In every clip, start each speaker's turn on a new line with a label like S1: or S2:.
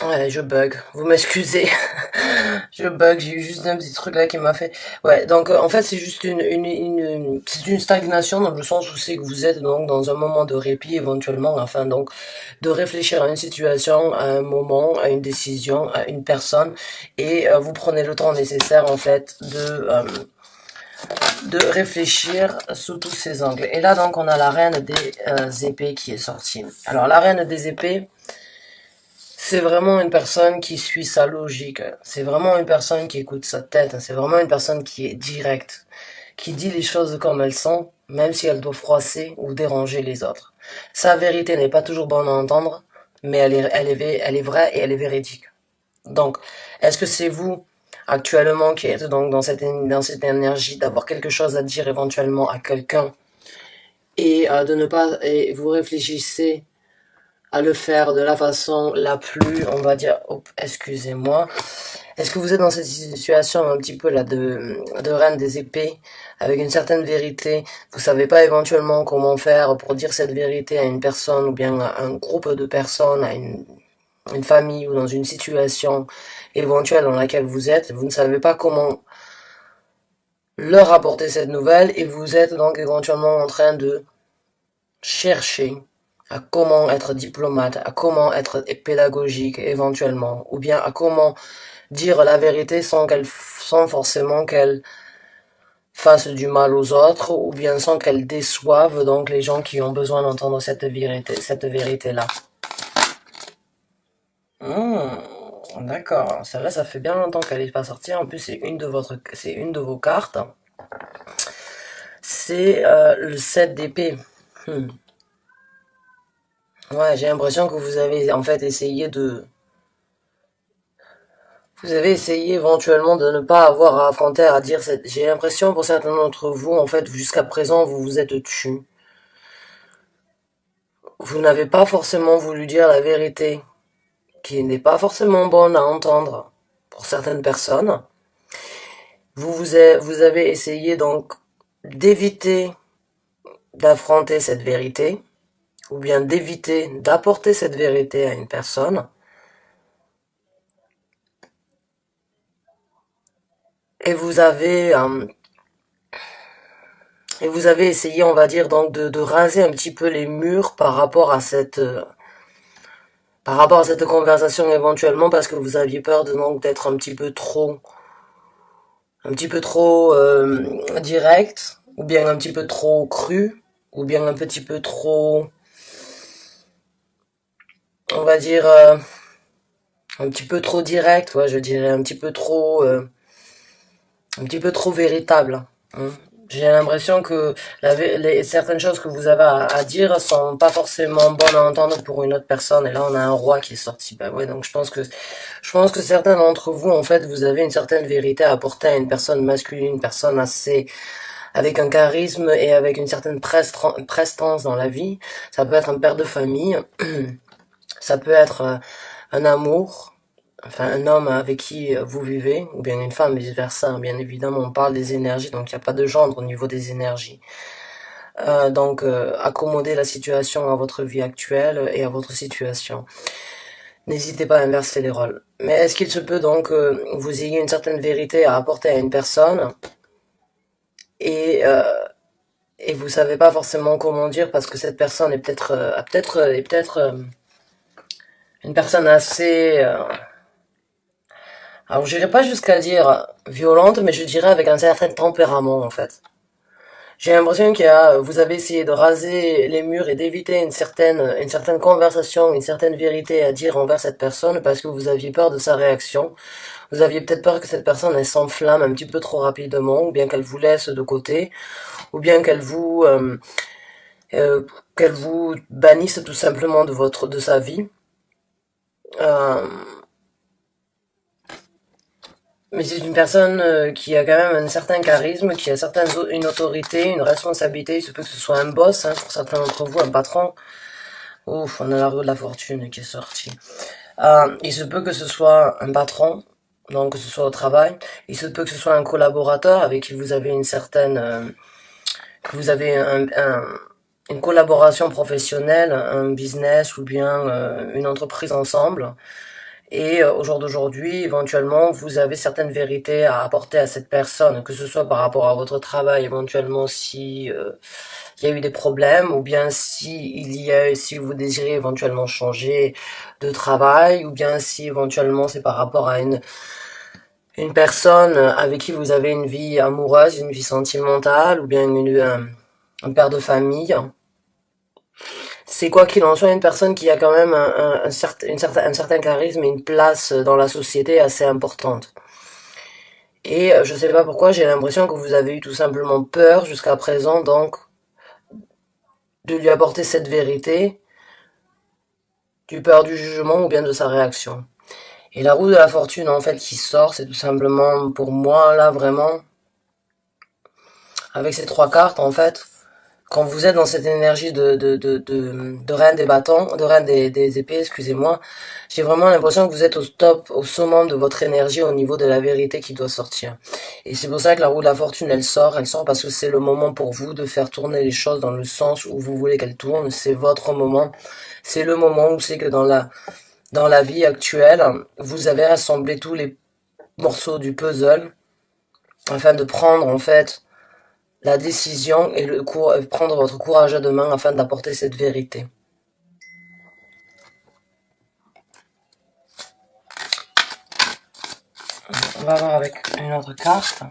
S1: Ouais, je bug. Vous m'excusez. Je bug, j'ai eu juste un petit truc là qui m'a fait. Ouais, donc en fait c'est juste c'est une stagnation dans le sens où c'est que vous êtes donc dans un moment de répit éventuellement, afin donc de réfléchir à une situation, à un moment, à une décision, à une personne, et vous prenez le temps nécessaire en fait de réfléchir sous tous ces angles. Et là donc on a la reine des épées qui est sortie. Alors la reine des épées, c'est vraiment une personne qui suit sa logique. C'est vraiment une personne qui écoute sa tête. C'est vraiment une personne qui est directe, qui dit les choses comme elles sont, même si elle doit froisser ou déranger les autres. Sa vérité n'est pas toujours bonne à entendre, mais elle est vraie et elle est véridique. Donc, est-ce que c'est vous, actuellement, qui êtes donc dans cette énergie d'avoir quelque chose à dire éventuellement à quelqu'un, et de ne pas, et vous réfléchissez à le faire de la façon la plus, on va dire, oh, excusez-moi, est-ce que vous êtes dans cette situation un petit peu là de reine des épées, avec une certaine vérité, vous savez pas éventuellement comment faire pour dire cette vérité à une personne, ou bien à un groupe de personnes, à une famille, ou dans une situation éventuelle dans laquelle vous ne savez pas comment leur apporter cette nouvelle, et vous êtes donc éventuellement en train de chercher à comment être diplomate, à comment être pédagogique éventuellement, ou bien à comment dire la vérité sans forcément qu'elle fasse du mal aux autres, ou bien sans qu'elle déçoive donc les gens qui ont besoin d'entendre cette vérité-là. D'accord. Celle-là, ça fait bien longtemps qu'elle n'est pas sortie. En plus, c'est une de vos cartes. C'est le 7 d'épée. Hmm. Ouais, j'ai l'impression que vous avez en fait vous avez essayé éventuellement de ne pas avoir à affronter, à dire j'ai l'impression pour certains d'entre vous, en fait, jusqu'à présent, vous vous êtes tu. Vous n'avez pas forcément voulu dire la vérité, qui n'est pas forcément bonne à entendre pour certaines personnes. Vous avez essayé donc d'éviter d'affronter cette vérité, ou bien d'éviter d'apporter cette vérité à une personne. Et vous avez essayé, on va dire, donc de raser un petit peu les murs par rapport à cette conversation éventuellement, parce que vous aviez peur de donc d'être un petit peu trop direct, ou bien un petit peu trop cru, ou bien un petit peu trop, on va dire, un petit peu trop direct, ouais, je dirais un petit peu trop véritable. Hein. J'ai l'impression que certaines choses que vous avez à dire sont pas forcément bonnes à entendre pour une autre personne. Et là, on a un roi qui est sorti. Bah ouais, donc je pense que certains d'entre vous, en fait, vous avez une certaine vérité à apporter à une personne masculine, une personne assez, avec un charisme et avec une certaine prestance dans la vie. Ça peut être un père de famille. Ça peut être un amour, enfin un homme avec qui vous vivez, ou bien une femme, vice versa. Bien évidemment, on parle des énergies, donc il n'y a pas de gendre au niveau des énergies. Donc, accommoder la situation à votre vie actuelle et à votre situation. N'hésitez pas à inverser les rôles. Mais est-ce qu'il se peut donc que vous ayez une certaine vérité à apporter à une personne, et et vous savez pas forcément comment dire, parce que cette personne est peut-être une personne assez alors j'irai pas jusqu'à dire violente, mais je dirais avec un certain tempérament en fait. J'ai l'impression vous avez essayé de raser les murs et d'éviter une certaine conversation, une certaine vérité à dire envers cette personne, parce que vous aviez peur de sa réaction. Vous aviez peut-être peur que cette personne elle s'enflamme un petit peu trop rapidement, ou bien qu'elle vous laisse de côté, ou bien euh, qu'elle vous bannisse tout simplement de sa vie. Euh, Mais c'est une personne qui a quand même un certain charisme, qui a une autorité, une responsabilité. Il se peut que ce soit un boss, hein, pour certains d'entre vous, un patron. Ouf, on a la roue de la fortune qui est sortie. Il se peut que ce soit un patron, donc que ce soit au travail. Il se peut que ce soit un collaborateur avec qui vous avez que vous avez une collaboration professionnelle, un business, ou bien une entreprise ensemble. Et au jour d'aujourd'hui, éventuellement, vous avez certaines vérités à apporter à cette personne, que ce soit par rapport à votre travail, éventuellement si il y a eu des problèmes, ou bien si vous désirez éventuellement changer de travail, ou bien si éventuellement c'est par rapport à une personne avec qui vous avez une vie amoureuse, une vie sentimentale, ou bien un père de famille. C'est quoi qu'il en soit une personne qui a quand même un certain charisme et une place dans la société assez importante. Et je sais pas pourquoi, j'ai l'impression que vous avez eu tout simplement peur jusqu'à présent, donc, de lui apporter cette vérité, du peur du jugement ou bien de sa réaction. Et la roue de la fortune, en fait, qui sort, c'est tout simplement, pour moi, là, vraiment, avec ces trois cartes, en fait, quand vous êtes dans cette énergie de reine des bâtons, de reine des épées, excusez-moi, j'ai vraiment l'impression que vous êtes au top, au summum de votre énergie au niveau de la vérité qui doit sortir. Et c'est pour ça que la roue de la fortune, elle sort parce que c'est le moment pour vous de faire tourner les choses dans le sens où vous voulez qu'elles tournent, c'est votre moment. C'est le moment où c'est que dans la vie actuelle, vous avez rassemblé tous les morceaux du puzzle afin de prendre, en fait, la décision et prendre votre courage à deux mains afin d'apporter cette vérité. On va voir avec une autre carte.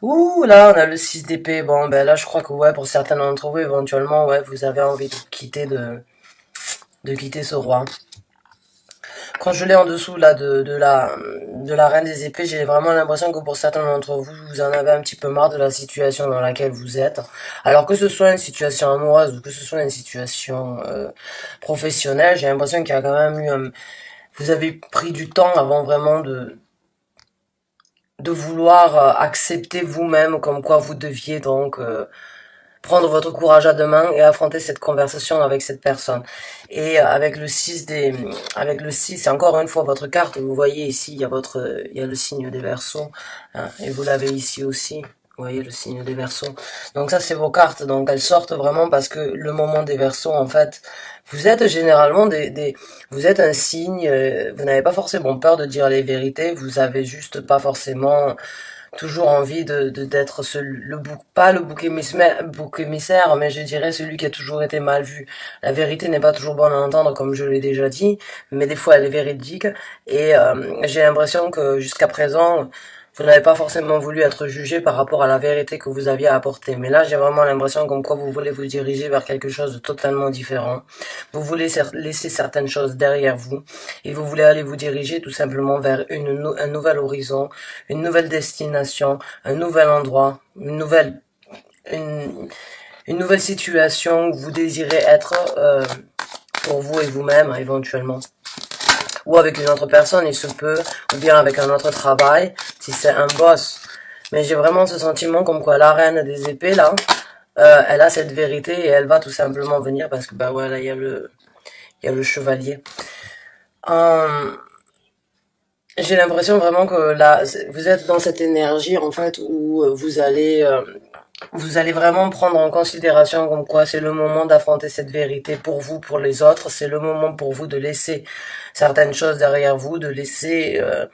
S1: Ouh, là, on a le 6 d'épée. Bon, ben là, je crois que, ouais, pour certains d'entre vous, éventuellement, ouais, vous avez envie de quitter ce roi. Quand je l'ai en dessous, là, de la reine des épées, j'ai vraiment l'impression que pour certains d'entre vous, vous en avez un petit peu marre de la situation dans laquelle vous êtes. Alors que ce soit une situation amoureuse ou que ce soit une situation professionnelle, j'ai l'impression qu'il y a quand même eu vous avez pris du temps avant vraiment de vouloir accepter vous-même comme quoi vous deviez donc prendre votre courage à deux mains et affronter cette conversation avec cette personne. Et avec le 6, c'est encore une fois votre carte, vous voyez ici, il y a le signe des Verseaux, hein, et vous l'avez ici aussi. Vous voyez le signe des Verseaux. Donc ça c'est vos cartes, donc elles sortent vraiment parce que le moment des Verseaux, en fait, vous êtes généralement vous êtes un signe, vous n'avez pas forcément peur de dire les vérités, vous avez juste pas forcément toujours envie d'être pas le bouc émissaire, mais je dirais celui qui a toujours été mal vu. La vérité n'est pas toujours bonne à entendre, comme je l'ai déjà dit, mais des fois elle est véridique, et j'ai l'impression que jusqu'à présent, vous n'avez pas forcément voulu être jugé par rapport à la vérité que vous aviez apportée. Mais là, j'ai vraiment l'impression comme quoi vous voulez vous diriger vers quelque chose de totalement différent. Vous voulez laisser certaines choses derrière vous et vous voulez aller vous diriger tout simplement vers un nouvel horizon, une nouvelle destination, un nouvel endroit, une, une nouvelle situation où vous désirez être pour vous et vous-même éventuellement. Ou avec une autre personne, il se peut, ou bien avec un autre travail, si c'est un boss. Mais j'ai vraiment ce sentiment comme quoi la reine des épées, là, elle a cette vérité et elle va tout simplement venir parce que, bah ouais, là, il y a le chevalier. Euh, j'ai l'impression vraiment que là, vous êtes dans cette énergie, en fait, où vous allez vraiment prendre en considération comme quoi c'est le moment d'affronter cette vérité pour vous, pour les autres. C'est le moment pour vous de laisser certaines choses derrière vous, de laisser euh,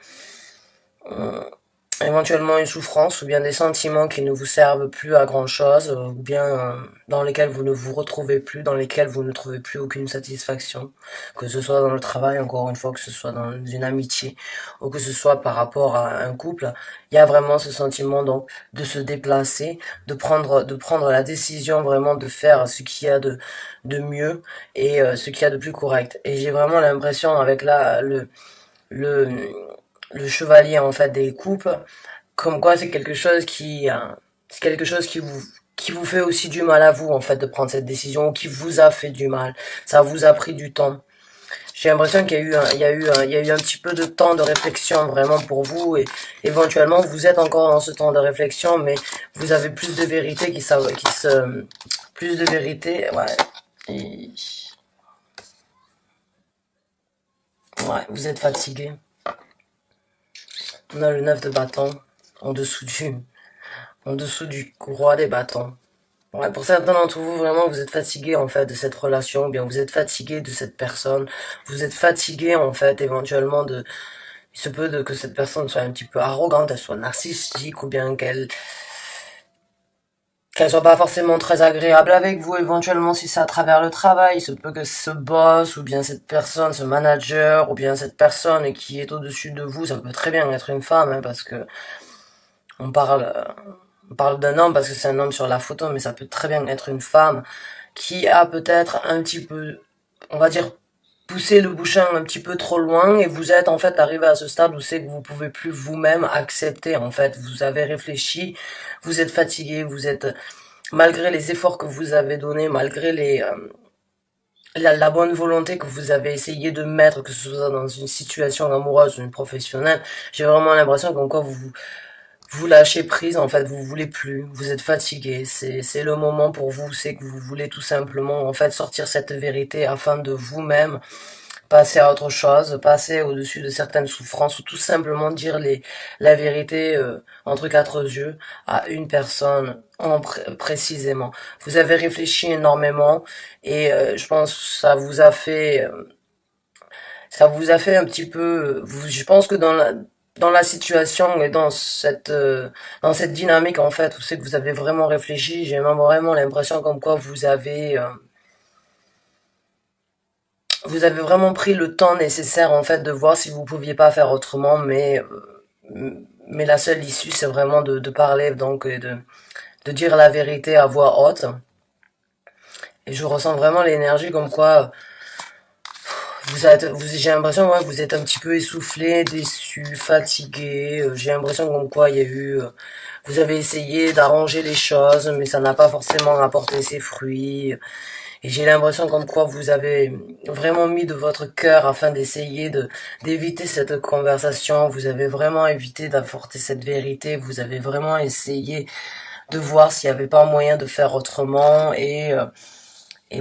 S1: éventuellement une souffrance ou bien des sentiments qui ne vous servent plus à grand chose ou bien dans lesquels vous ne vous retrouvez plus, dans lesquels vous ne trouvez plus aucune satisfaction, que ce soit dans le travail, encore une fois, que ce soit dans une amitié ou que ce soit par rapport à un couple, il y a vraiment ce sentiment donc de se déplacer, de prendre la décision vraiment de faire ce qu'il y a de mieux et ce qu'il y a de plus correct. Et j'ai vraiment l'impression avec le le chevalier en fait des coupes, comme quoi c'est quelque chose qui vous fait aussi du mal à vous en fait de prendre cette décision, ou qui vous a fait du mal. Ça vous a pris du temps. J'ai l'impression qu'il y a eu il y a eu un petit peu de temps de réflexion vraiment pour vous et éventuellement vous êtes encore dans ce temps de réflexion, mais vous avez plus de vérité plus de vérité, ouais. Et, ouais, vous êtes fatigué. On a le 9 de bâton en dessous du roi des bâtons. Ouais, pour certains d'entre vous, vraiment, vous êtes fatigué, en fait, de cette relation, ou bien vous êtes fatigué de cette personne, vous êtes fatigué, en fait, éventuellement il se peut que cette personne soit un petit peu arrogante, elle soit narcissique, ou bien qu'elle soit pas forcément très agréable avec vous, éventuellement, si c'est à travers le travail, il se peut que ce boss, ou bien cette personne, ce manager, ou bien cette personne qui est au-dessus de vous, ça peut très bien être une femme, hein, parce que on parle, on parle d'un homme parce que c'est un homme sur la photo, mais ça peut très bien être une femme qui a peut-être un petit peu, on va dire, poussé le bouchon un petit peu trop loin et vous êtes en fait arrivé à ce stade où c'est que vous pouvez plus vous-même accepter en fait. Vous avez réfléchi, vous êtes fatigué, vous êtes, malgré les efforts que vous avez donnés, malgré la bonne volonté que vous avez essayé de mettre, que ce soit dans une situation amoureuse ou une professionnelle, j'ai vraiment l'impression qu'en quoi vous lâchez prise, en fait, vous voulez plus, vous êtes fatigué, c'est le moment pour vous, c'est que vous voulez tout simplement, en fait, sortir cette vérité afin de vous-même passer à autre chose, passer au-dessus de certaines souffrances, ou tout simplement dire la vérité entre quatre yeux à une personne précisément. Vous avez réfléchi énormément et je pense que ça vous a fait un petit peu, je pense que dans la situation et dans cette dynamique en fait où c'est que vous avez vraiment réfléchi, j'ai même vraiment l'impression comme quoi vous avez vraiment pris le temps nécessaire en fait de voir si vous pouviez pas faire autrement, mais la seule issue c'est vraiment de parler donc et de dire la vérité à voix haute. Et je ressens vraiment l'énergie comme quoi j'ai l'impression ouais, vous êtes un petit peu essoufflé, déçu, fatigué. J'ai l'impression comme quoi il y a eu, vous avez essayé d'arranger les choses, mais ça n'a pas forcément apporté ses fruits. Et j'ai l'impression comme quoi vous avez vraiment mis de votre cœur afin d'essayer d'éviter cette conversation. Vous avez vraiment évité d'apporter cette vérité. Vous avez vraiment essayé de voir s'il n'y avait pas moyen de faire autrement et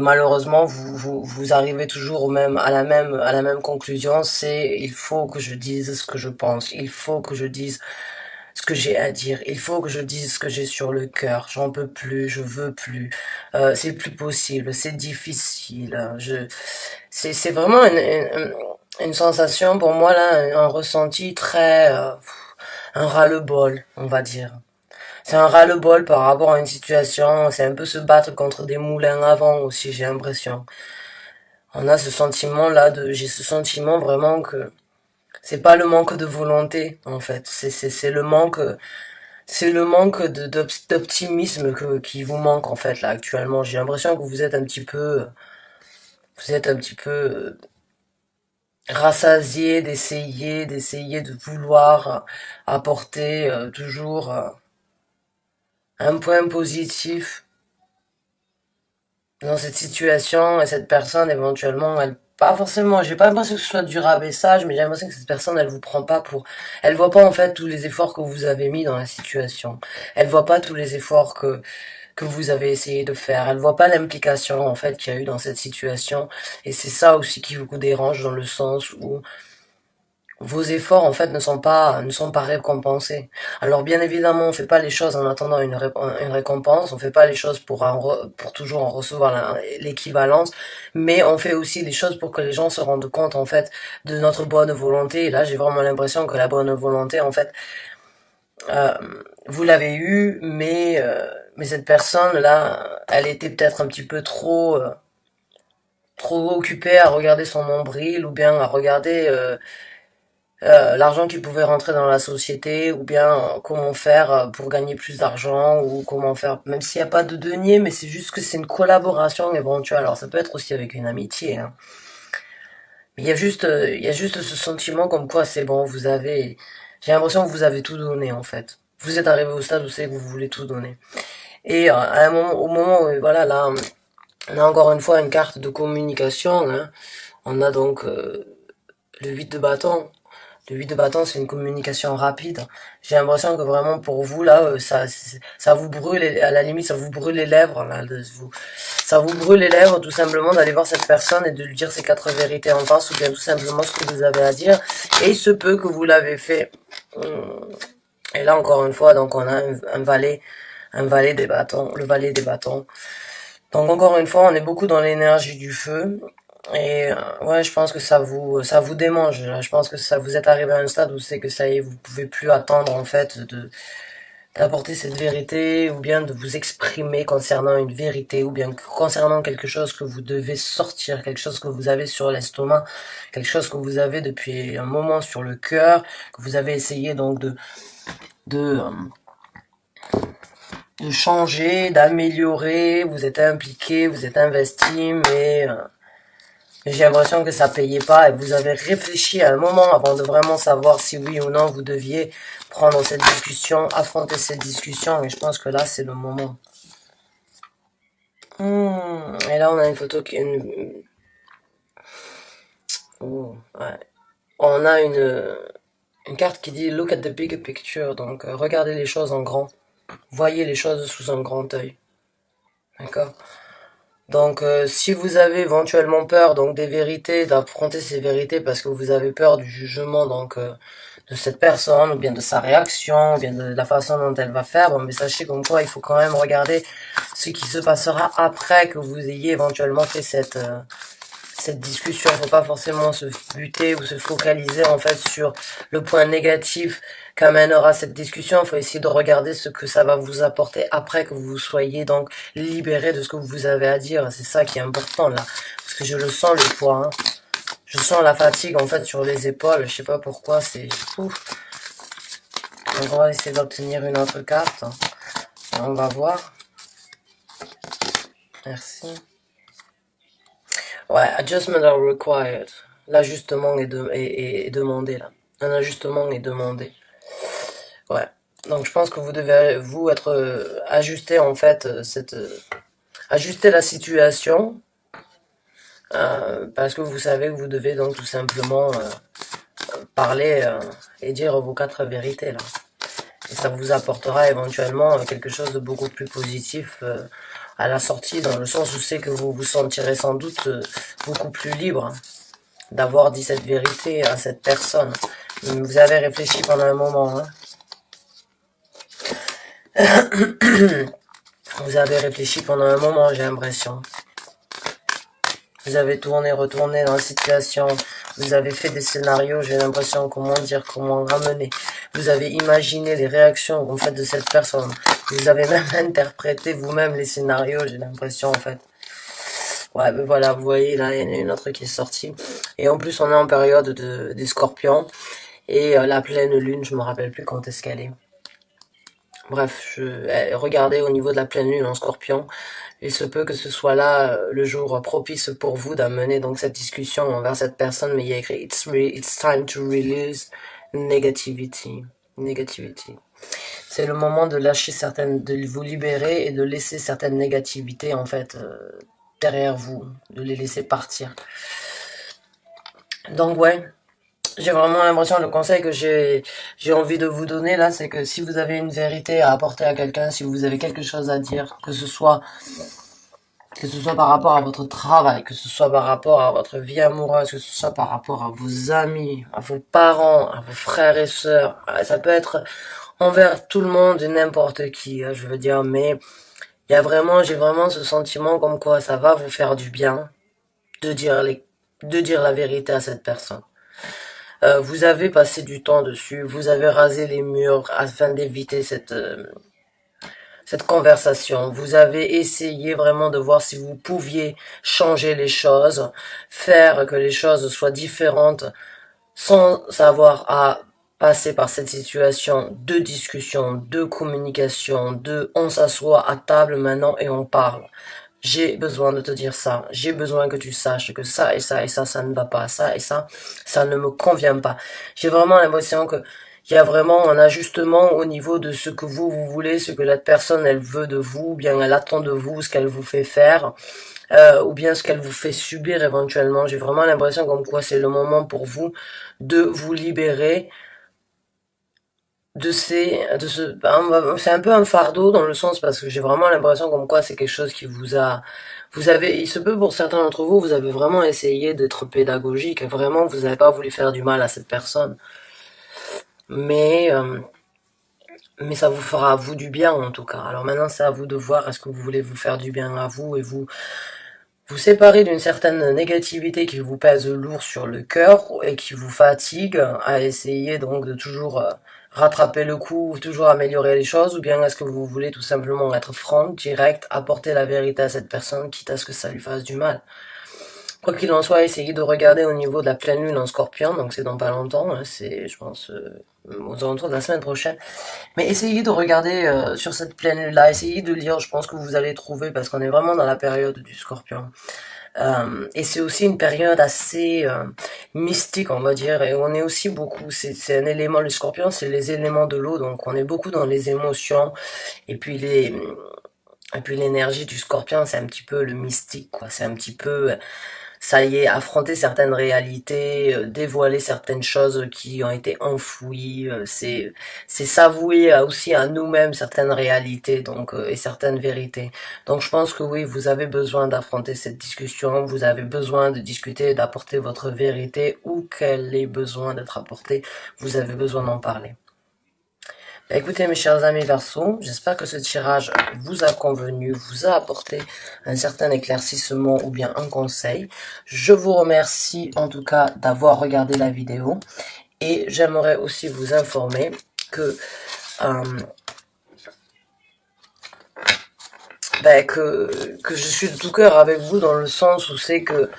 S1: malheureusement vous arrivez toujours à la même conclusion. C'est il faut que je dise ce que je pense. Il faut que je dise ce que j'ai à dire. Il faut que je dise ce que j'ai sur le cœur. J'en peux plus, je veux plus. C'est plus possible, c'est difficile. C'est vraiment une sensation pour moi là, un ressenti très, un ras-le-bol, on va dire. C'est un ras-le-bol par rapport à une situation. C'est un peu se battre contre des moulins à vent aussi, j'ai l'impression. On a ce sentiment là j'ai ce sentiment vraiment que c'est pas le manque de volonté en fait. C'est le manque d'optimisme qui vous manque en fait là actuellement. J'ai l'impression que vous êtes un petit peu rassasié d'essayer de vouloir apporter toujours un point positif dans cette situation et cette personne éventuellement elle pas forcément, j'ai pas l'impression que ce soit du rabaissage, mais j'ai l'impression que cette personne, elle vous prend pas pour, elle voit pas en fait tous les efforts que vous avez mis dans la situation. Elle voit pas tous les efforts que vous avez essayé de faire. Elle voit pas l'implication en fait qu'il y a eu dans cette situation et c'est ça aussi qui vous dérange dans le sens où vos efforts en fait ne sont pas récompensés. Alors bien évidemment, on fait pas les choses en attendant une récompense, on fait pas les choses pour toujours en recevoir l'équivalence, mais on fait aussi les choses pour que les gens se rendent compte en fait de notre bonne volonté. Et là, j'ai vraiment l'impression que la bonne volonté en fait euh, vous l'avez eu, mais cette personne là, elle était peut-être un petit peu trop occupée à regarder son nombril ou bien à regarder l'argent qui pouvait rentrer dans la société ou bien comment faire pour gagner plus d'argent ou comment faire même s'il n'y a pas de denier mais c'est juste que c'est une collaboration éventuelle. Alors ça peut être aussi avec une amitié hein. Mais il y a juste ce sentiment comme quoi c'est bon, j'ai l'impression que vous avez tout donné en fait. Vous êtes arrivé au stade où c'est que vous voulez tout donner. Et à un moment, au moment où, voilà, là, on a encore une fois une carte de communication, hein. On a donc le 8 de bâton. Le 8 de bâton, c'est une communication rapide. J'ai l'impression que vraiment pour vous, là, ça vous brûle, à la limite, ça vous brûle les lèvres, là, ça vous brûle les lèvres, tout simplement, d'aller voir cette personne et de lui dire ces quatre vérités en face, ou bien tout simplement ce que vous avez à dire. Et il se peut que vous l'avez fait. Et là, encore une fois, donc, on a un valet un valet des bâtons, le valet des bâtons. Donc encore une fois, on est beaucoup dans l'énergie du feu. Et ouais, je pense que ça vous démange. Là. Je pense que ça vous êtes arrivé à un stade où c'est que ça y est, vous pouvez plus attendre en fait de d'apporter cette vérité ou bien de vous exprimer concernant une vérité ou bien concernant quelque chose que vous devez sortir, quelque chose que vous avez sur l'estomac, quelque chose que vous avez depuis un moment sur le cœur, que vous avez essayé donc de de changer, d'améliorer, vous êtes impliqué, vous êtes investi, mais j'ai l'impression que ça payait pas et vous avez réfléchi à un moment avant de vraiment savoir si oui ou non vous deviez prendre cette discussion, affronter cette discussion, et je pense que là c'est le moment. Et là on a une photo qui est ouais. On a une carte qui dit Look at the big picture, donc regardez les choses en grand, voyez les choses sous un grand œil, d'accord. Donc, si vous avez éventuellement peur donc des vérités, d'affronter ces vérités parce que vous avez peur du jugement donc de cette personne, ou bien de sa réaction, ou bien de la façon dont elle va faire, bon, mais sachez comme quoi il faut quand même regarder ce qui se passera après que vous ayez éventuellement fait cette discussion. Faut pas forcément se buter ou se focaliser en fait sur le point négatif qu'amènera cette discussion. Il faut essayer de regarder ce que ça va vous apporter après que vous soyez donc libéré de ce que vous avez à dire. C'est ça qui est important là, parce que je le sens le poids. Hein. Je sens la fatigue en fait sur les épaules. Je sais pas pourquoi, c'est ouf. Donc on va essayer d'obtenir une autre carte. On va voir. Merci. Ouais, adjustment are required. L'ajustement est demandé là. Un ajustement est demandé. Ouais. Donc je pense que vous devez vous être ajusté en fait ajuster la situation parce que vous savez que vous devez donc tout simplement parler et dire vos quatre vérités là. Et ça vous apportera éventuellement quelque chose de beaucoup plus positif à la sortie, dans le sens où c'est que vous vous sentirez sans doute beaucoup plus libre d'avoir dit cette vérité à cette personne. Vous avez réfléchi pendant un moment. Hein. Vous avez réfléchi pendant un moment, j'ai l'impression. Vous avez tourné, retourné dans la situation. Vous avez fait des scénarios, j'ai l'impression, comment dire, comment ramener. Vous avez imaginé les réactions en fait de cette personne. Vous avez même interprété vous-même les scénarios, j'ai l'impression en fait. Ouais, ben voilà, vous voyez, là, il y en a une autre qui est sortie. Et en plus, on est en période des scorpions. Et la pleine lune, je me rappelle plus quand est-ce qu'elle est. Bref, regardez au niveau de la pleine lune en scorpion. Il se peut que ce soit là le jour propice pour vous d'amener donc cette discussion envers cette personne, mais il y a écrit it's time to release negativity. Negativity. C'est le moment de lâcher certaines, de vous libérer et de laisser certaines négativités en fait derrière vous, de les laisser partir. Donc ouais, j'ai vraiment l'impression, le conseil que j'ai envie de vous donner là, c'est que si vous avez une vérité à apporter à quelqu'un, si vous avez quelque chose à dire, que ce soit par rapport à votre travail, que ce soit par rapport à votre vie amoureuse, que ce soit par rapport à vos amis, à vos parents, à vos frères et sœurs, ça peut être envers tout le monde et n'importe qui, je veux dire, mais j'ai vraiment ce sentiment comme quoi ça va vous faire du bien de dire la vérité à cette personne. Vous avez passé du temps dessus, vous avez rasé les murs afin d'éviter cette conversation. Vous avez essayé vraiment de voir si vous pouviez changer les choses, faire que les choses soient différentes sans avoir à passer par cette situation de discussion, de communication, de on s'assoit à table maintenant et on parle. J'ai besoin de te dire ça, j'ai besoin que tu saches que ça et ça et ça ne va pas, ça et ça ne me convient pas. J'ai vraiment l'impression que il y a vraiment un ajustement au niveau de ce que vous voulez, ce que la personne elle veut de vous, ou bien elle attend de vous, ce qu'elle vous fait faire, ou bien ce qu'elle vous fait subir éventuellement. J'ai vraiment l'impression comme quoi c'est le moment pour vous de vous libérer c'est un peu un fardeau dans le sens parce que j'ai vraiment l'impression comme quoi c'est quelque chose qui il se peut pour certains d'entre vous, vous avez vraiment essayé d'être pédagogique, vraiment vous n'avez pas voulu faire du mal à cette personne, mais mais ça vous fera à vous du bien en tout cas. Alors maintenant c'est à vous de voir, est-ce que vous voulez vous faire du bien à vous et vous séparer d'une certaine négativité qui vous pèse lourd sur le cœur et qui vous fatigue à essayer donc de toujours rattraper le coup, toujours améliorer les choses, ou bien est-ce que vous voulez tout simplement être franc, direct, apporter la vérité à cette personne, quitte à ce que ça lui fasse du mal. Quoi qu'il en soit, essayez de regarder au niveau de la pleine lune en scorpion, donc c'est dans pas longtemps, hein, c'est je pense aux alentours de la semaine prochaine. Mais essayez de regarder sur cette pleine lune-là, essayez de lire, je pense que vous allez trouver, parce qu'on est vraiment dans la période du scorpion. Et c'est aussi une période assez mystique, on va dire, et on est aussi beaucoup, c'est un élément, le scorpion, c'est les éléments de l'eau, donc on est beaucoup dans les émotions, et puis l'énergie du scorpion, c'est un petit peu le mystique, quoi, c'est un petit peu ça y est, affronter certaines réalités, dévoiler certaines choses qui ont été enfouies, c'est s'avouer aussi à nous-mêmes certaines réalités donc et certaines vérités. Donc je pense que oui, vous avez besoin d'affronter cette discussion, vous avez besoin de discuter, d'apporter votre vérité où qu'elle ait besoin d'être apportée, vous avez besoin d'en parler. Écoutez mes chers amis Verseaux, j'espère que ce tirage vous a convenu, vous a apporté un certain éclaircissement ou bien un conseil. Je vous remercie en tout cas d'avoir regardé la vidéo et j'aimerais aussi vous informer que que je suis de tout cœur avec vous dans le sens où c'est que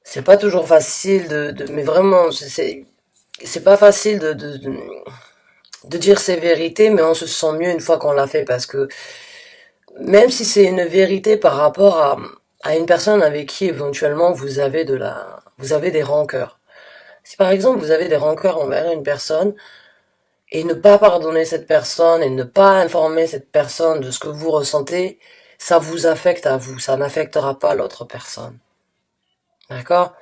S1: c'est pas toujours facile mais vraiment c'est pas facile de dire ses vérités, mais on se sent mieux une fois qu'on l'a fait parce que même si c'est une vérité par rapport à une personne avec qui éventuellement vous avez des rancœurs. Si par exemple vous avez des rancœurs envers une personne et ne pas pardonner cette personne et ne pas informer cette personne de ce que vous ressentez, ça vous affecte à vous, ça n'affectera pas l'autre personne. D'accord?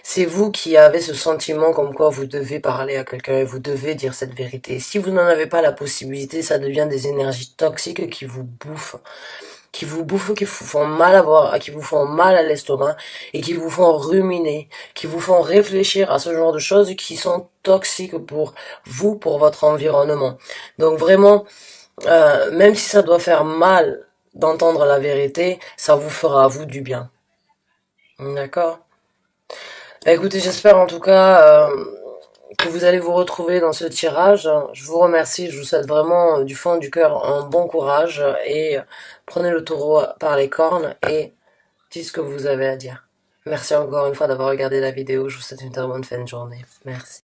S1: C'est vous qui avez ce sentiment comme quoi vous devez parler à quelqu'un et vous devez dire cette vérité. Si vous n'en avez pas la possibilité, ça devient des énergies toxiques qui vous font mal à voir, qui vous font mal à l'estomac et qui vous font ruminer, qui vous font réfléchir à ce genre de choses qui sont toxiques pour vous, pour votre environnement. Donc vraiment, même si ça doit faire mal d'entendre la vérité, ça vous fera à vous du bien. D'accord? Bah écoutez, j'espère en tout cas que vous allez vous retrouver dans ce tirage. Je vous remercie, je vous souhaite vraiment du fond du cœur un bon courage et prenez le taureau par les cornes et dites ce que vous avez à dire. Merci encore une fois d'avoir regardé la vidéo, je vous souhaite une très bonne fin de journée. Merci.